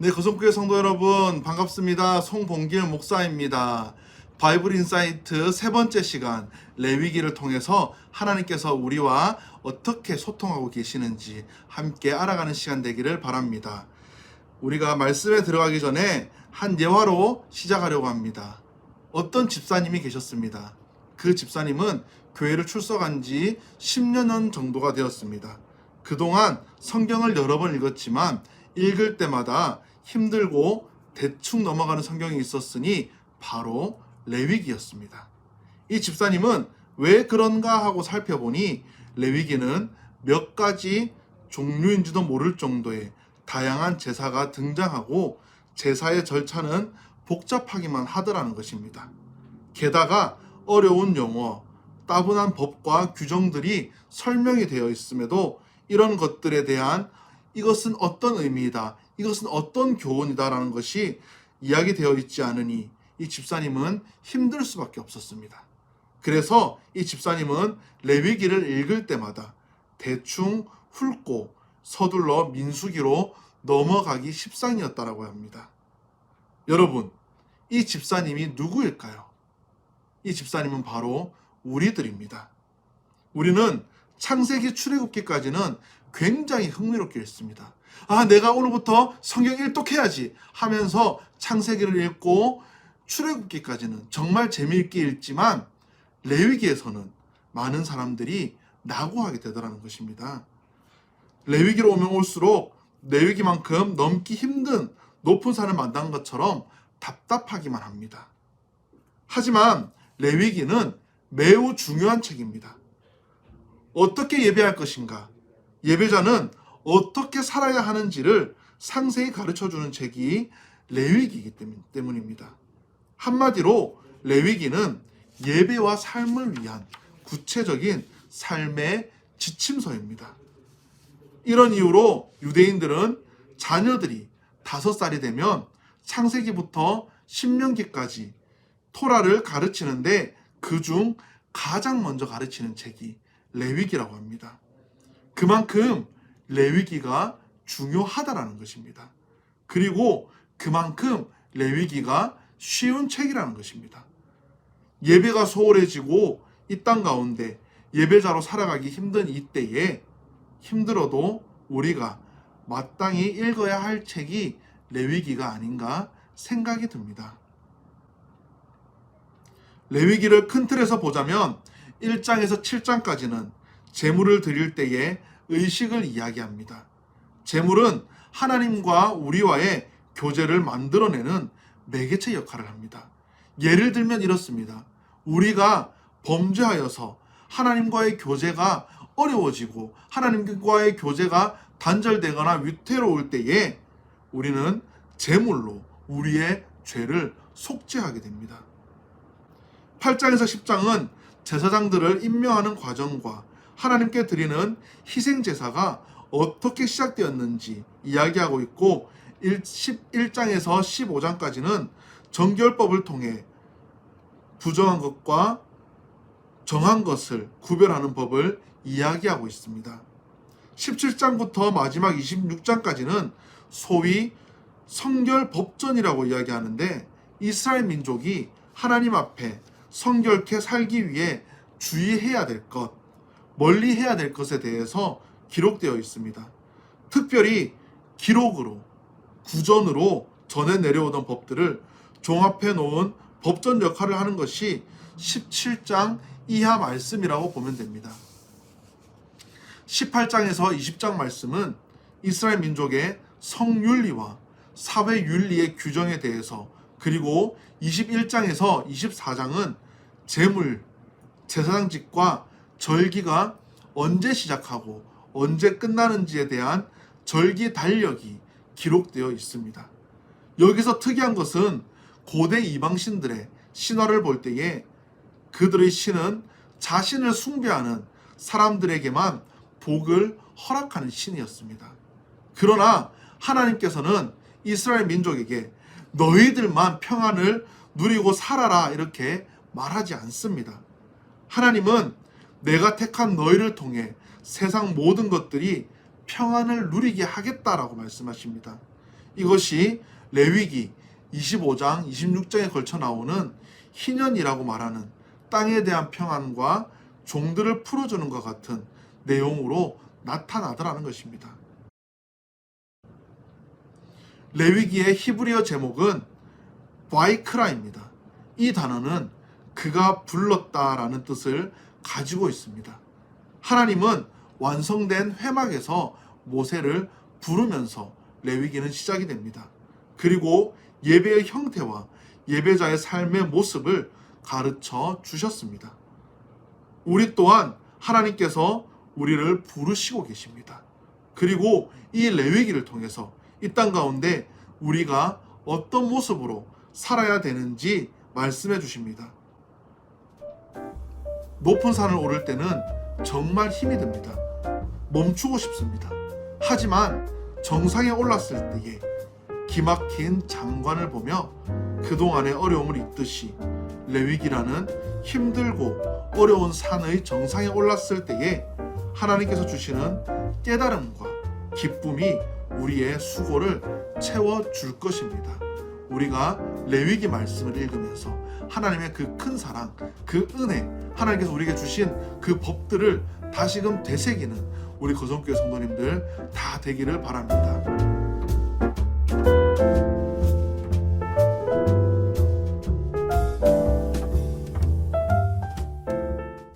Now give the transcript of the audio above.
네, 거성교회 성도 여러분 반갑습니다. 송봉길 목사입니다. 바이블 인사이트 세 번째 시간 레위기를 통해서 하나님께서 우리와 어떻게 소통하고 계시는지 함께 알아가는 시간 되기를 바랍니다. 우리가 말씀에 들어가기 전에 한 예화로 시작하려고 합니다. 어떤 집사님이 계셨습니다. 그 집사님은 교회를 출석한 지 10년 정도가 되었습니다. 그동안 성경을 여러 번 읽었지만 읽을 때마다 힘들고 대충 넘어가는 성경이 있었으니 바로 레위기였습니다. 이 집사님은 왜 그런가 하고 살펴보니 레위기는 몇 가지 종류인지도 모를 정도의 다양한 제사가 등장하고 제사의 절차는 복잡하기만 하더라는 것입니다. 게다가 어려운 용어, 따분한 법과 규정들이 설명이 되어 있음에도 이런 것들에 대한 이것은 어떤 의미이다, 이것은 어떤 교훈이다라는 것이 이야기되어 있지 않으니 이 집사님은 힘들 수밖에 없었습니다. 그래서 이 집사님은 레위기를 읽을 때마다 대충 훑고 서둘러 민수기로 넘어가기 십상이었다라고 합니다. 여러분, 이 집사님이 누구일까요? 이 집사님은 바로 우리들입니다. 우리는 창세기 출애굽기까지는 굉장히 흥미롭게 읽습니다. 내가 오늘부터 성경 일독해야지 하면서 창세기를 읽고 출애굽기까지는 정말 재미있게 읽지만 레위기에서는 많은 사람들이 낙오하게 되더라는 것입니다. 레위기로 오면 올수록 레위기만큼 넘기 힘든 높은 산을 만난 것처럼 답답하기만 합니다. 하지만 레위기는 매우 중요한 책입니다. 어떻게 예배할 것인가, 예배자는 어떻게 살아야 하는지를 상세히 가르쳐주는 책이 레위기이기 때문입니다. 한마디로 레위기는 예배와 삶을 위한 구체적인 삶의 지침서입니다. 이런 이유로 유대인들은 자녀들이 5살이 되면 창세기부터 신명기까지 토라를 가르치는데 그중 가장 먼저 가르치는 책이 레위기라고 합니다. 그만큼 레위기가 중요하다라는 것입니다. 그리고 그만큼 레위기가 쉬운 책이라는 것입니다. 예배가 소홀해지고 이 땅 가운데 예배자로 살아가기 힘든 이때에 힘들어도 우리가 마땅히 읽어야 할 책이 레위기가 아닌가 생각이 듭니다. 레위기를 큰 틀에서 보자면 1장에서 7장까지는 제물을 드릴 때의 의식을 이야기합니다. 제물은 하나님과 우리와의 교제를 만들어내는 매개체 역할을 합니다. 예를 들면 이렇습니다. 우리가 범죄하여서 하나님과의 교제가 어려워지고 하나님과의 교제가 단절되거나 위태로울 때에 우리는 제물로 우리의 죄를 속죄하게 됩니다. 8장에서 10장은 제사장들을 임명하는 과정과 하나님께 드리는 희생제사가 어떻게 시작되었는지 이야기하고 있고 11장에서 15장까지는 정결법을 통해 부정한 것과 정한 것을 구별하는 법을 이야기하고 있습니다. 17장부터 마지막 26장까지는 소위 성결법전이라고 이야기하는데 이스라엘 민족이 하나님 앞에 성결케 살기 위해 주의해야 될 것, 멀리 해야 될 것에 대해서 기록되어 있습니다. 특별히 기록으로, 구전으로 전해 내려오던 법들을 종합해 놓은 법전 역할을 하는 것이 17장 이하 말씀이라고 보면 됩니다. 18장에서 20장 말씀은 이스라엘 민족의 성윤리와 사회윤리의 규정에 대해서, 그리고 21장에서 24장은 제물, 제사장직과 절기가 언제 시작하고 언제 끝나는지에 대한 절기 달력이 기록되어 있습니다. 여기서 특이한 것은 고대 이방신들의 신화를 볼 때에 그들의 신은 자신을 숭배하는 사람들에게만 복을 허락하는 신이었습니다. 그러나 하나님께서는 이스라엘 민족에게 너희들만 평안을 누리고 살아라 이렇게 말하지 않습니다. 하나님은 내가 택한 너희를 통해 세상 모든 것들이 평안을 누리게 하겠다라고 말씀하십니다. 이것이 레위기 25장, 26장에 걸쳐 나오는 희년이라고 말하는 땅에 대한 평안과 종들을 풀어주는 것 같은 내용으로 나타나더라는 것입니다. 레위기의 히브리어 제목은 바이크라입니다. 이 단어는 그가 불렀다라는 뜻을 가지고 있습니다. 하나님은 완성된 회막에서 모세를 부르면서 레위기는 시작이 됩니다. 그리고 예배의 형태와 예배자의 삶의 모습을 가르쳐 주셨습니다. 우리 또한 하나님께서 우리를 부르시고 계십니다. 그리고 이 레위기를 통해서 이 땅 가운데 우리가 어떤 모습으로 살아야 되는지 말씀해 주십니다. 높은 산을 오를 때는 정말 힘이 듭니다. 멈추고 싶습니다. 하지만 정상에 올랐을 때에 기막힌 장관을 보며 그동안의 어려움을 잊듯이 레위기라는 힘들고 어려운 산의 정상에 올랐을 때에 하나님께서 주시는 깨달음과 기쁨이 우리의 수고를 채워줄 것입니다. 우리가 레위기 말씀을 읽으면서 하나님의 그 큰 사랑, 그 은혜, 하나님께서 우리에게 주신 그 법들을 다시금 되새기는 우리 거성교회 성도님들 다 되기를 바랍니다.